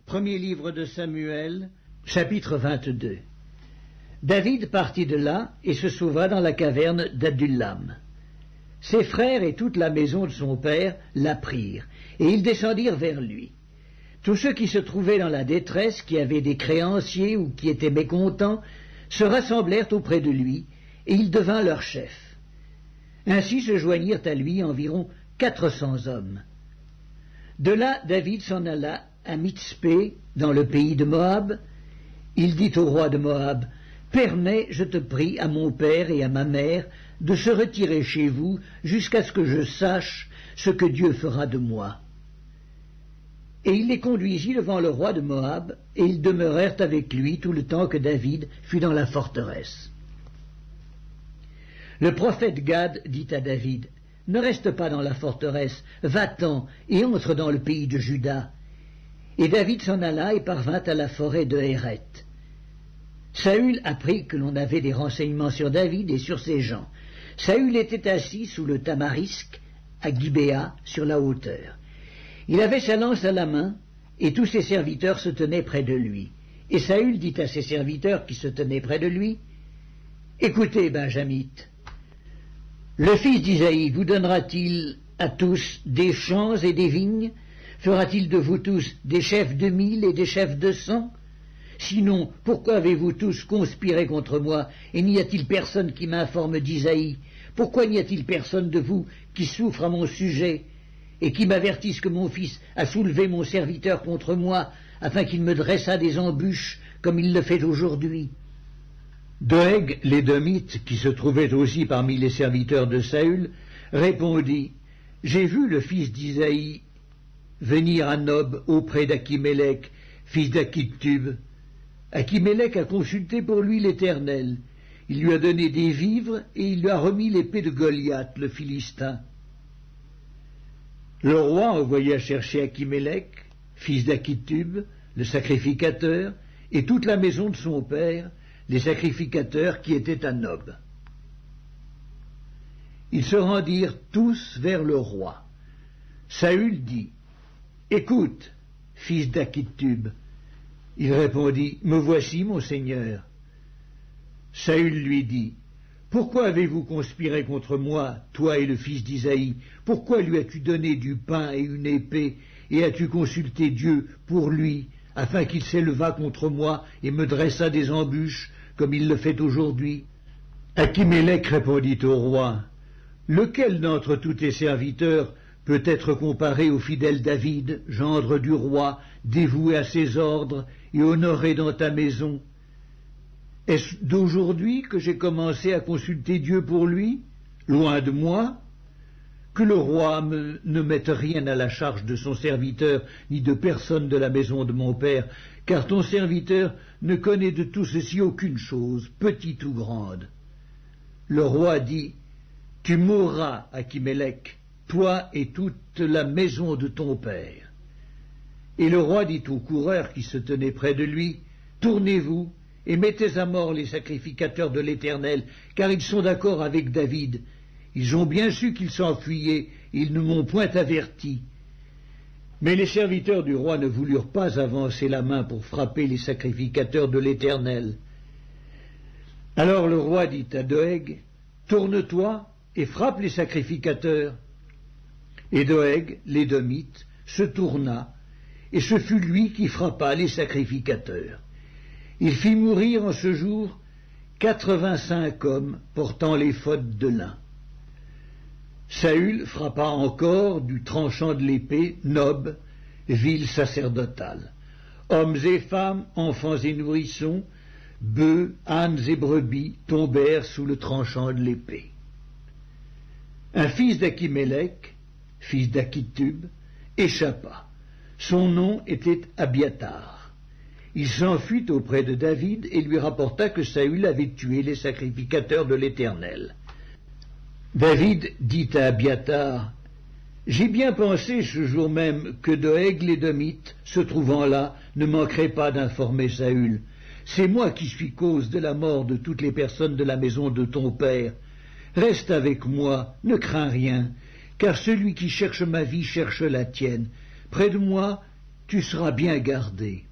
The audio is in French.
Premier livre de Samuel, chapitre 22. David partit de là et se sauva dans la caverne d'Adullam. Ses frères et toute la maison de son père l'apprirent, et ils descendirent vers lui. Tous ceux qui se trouvaient dans la détresse, qui avaient des créanciers ou qui étaient mécontents, se rassemblèrent auprès de lui, et il devint leur chef. Ainsi se joignirent à lui environ 400 hommes. De là, David s'en alla à Mitzpé, dans le pays de Moab. Il dit au roi de Moab, « Permets, je te prie, à mon père et à ma mère de se retirer chez vous jusqu'à ce que je sache ce que Dieu fera de moi. » Et il les conduisit devant le roi de Moab, et ils demeurèrent avec lui tout le temps que David fut dans la forteresse. Le prophète Gad dit à David, « Ne reste pas dans la forteresse, va-t'en et entre dans le pays de Juda. » Et David s'en alla et parvint à la forêt de Héret. Saül apprit que l'on avait des renseignements sur David et sur ses gens. Saül était assis sous le tamarisque à Gibéa, sur la hauteur. Il avait sa lance à la main, et tous ses serviteurs se tenaient près de lui. Et Saül dit à ses serviteurs qui se tenaient près de lui, « Écoutez, Benjamites, le fils d'Isaïe vous donnera-t-il à tous des champs et des vignes? Fera-t-il de vous tous des chefs de 1000 et des chefs de 100? Sinon, pourquoi avez-vous tous conspiré contre moi, et n'y a-t-il personne qui m'informe d'Isaïe? Pourquoi n'y a-t-il personne de vous qui souffre à mon sujet, et qui m'avertisse que mon fils a soulevé mon serviteur contre moi, afin qu'il me dressât des embûches, comme il le fait aujourd'hui? » Doeg, l'édomite, qui se trouvait aussi parmi les serviteurs de Saül, répondit, « J'ai vu le fils d'Isaïe venir à Nob auprès d'Akimélec, fils d'Akitub. Akimélec a consulté pour lui l'Éternel. Il lui a donné des vivres et il lui a remis l'épée de Goliath, le Philistin. » Le roi envoya chercher Akimélec, fils d'Akitub, le sacrificateur, et toute la maison de son père, les sacrificateurs qui étaient à Nob. Ils se rendirent tous vers le roi. Saül dit, « Écoute, fils d'Akitub. » Il répondit, « Me voici, mon seigneur. » Saül lui dit, « Pourquoi avez-vous conspiré contre moi, toi et le fils d'Isaïe? Pourquoi lui as-tu donné du pain et une épée, et as-tu consulté Dieu pour lui, afin qu'il s'élevât contre moi et me dressât des embûches, comme il le fait aujourd'hui? » Akimélec répondit au roi, « Lequel d'entre tous tes serviteurs peut être comparé au fidèle David, gendre du roi, dévoué à ses ordres et honoré dans ta maison? Est-ce d'aujourd'hui que j'ai commencé à consulter Dieu pour lui? Loin de moi. Que le roi ne mette rien à la charge de son serviteur, ni de personne de la maison de mon père, car ton serviteur ne connaît de tout ceci aucune chose, petite ou grande. » Le roi dit, « Tu mourras, Akimélec, toi et toute la maison de ton père. » Et le roi dit aux coureurs qui se tenaient près de lui, « Tournez-vous et mettez à mort les sacrificateurs de l'Éternel, car ils sont d'accord avec David. Ils ont bien su qu'il s'enfuyait, ils ne m'ont point averti. » Mais les serviteurs du roi ne voulurent pas avancer la main pour frapper les sacrificateurs de l'Éternel. Alors le roi dit à Doeg, « Tourne-toi et frappe les sacrificateurs. » Et Doeg, l'édomite, se tourna, et ce fut lui qui frappa les sacrificateurs. Il fit mourir en ce jour 85 hommes portant l'éphod de lin. Saül frappa encore du tranchant de l'épée Nob, ville sacerdotale. Hommes et femmes, enfants et nourrissons, bœufs, ânes et brebis tombèrent sous le tranchant de l'épée. Un fils d'Akimélec, fils d'Akitub, échappa. Son nom était Abiatar. Il s'enfuit auprès de David et lui rapporta que Saül avait tué les sacrificateurs de l'Éternel. David dit à Abiatar, « J'ai bien pensé ce jour même que Doeg l'édomite, se trouvant là, ne manquerait pas d'informer Saül. C'est moi qui suis cause de la mort de toutes les personnes de la maison de ton père. Reste avec moi, ne crains rien, car celui qui cherche ma vie cherche la tienne. Près de moi, tu seras bien gardé.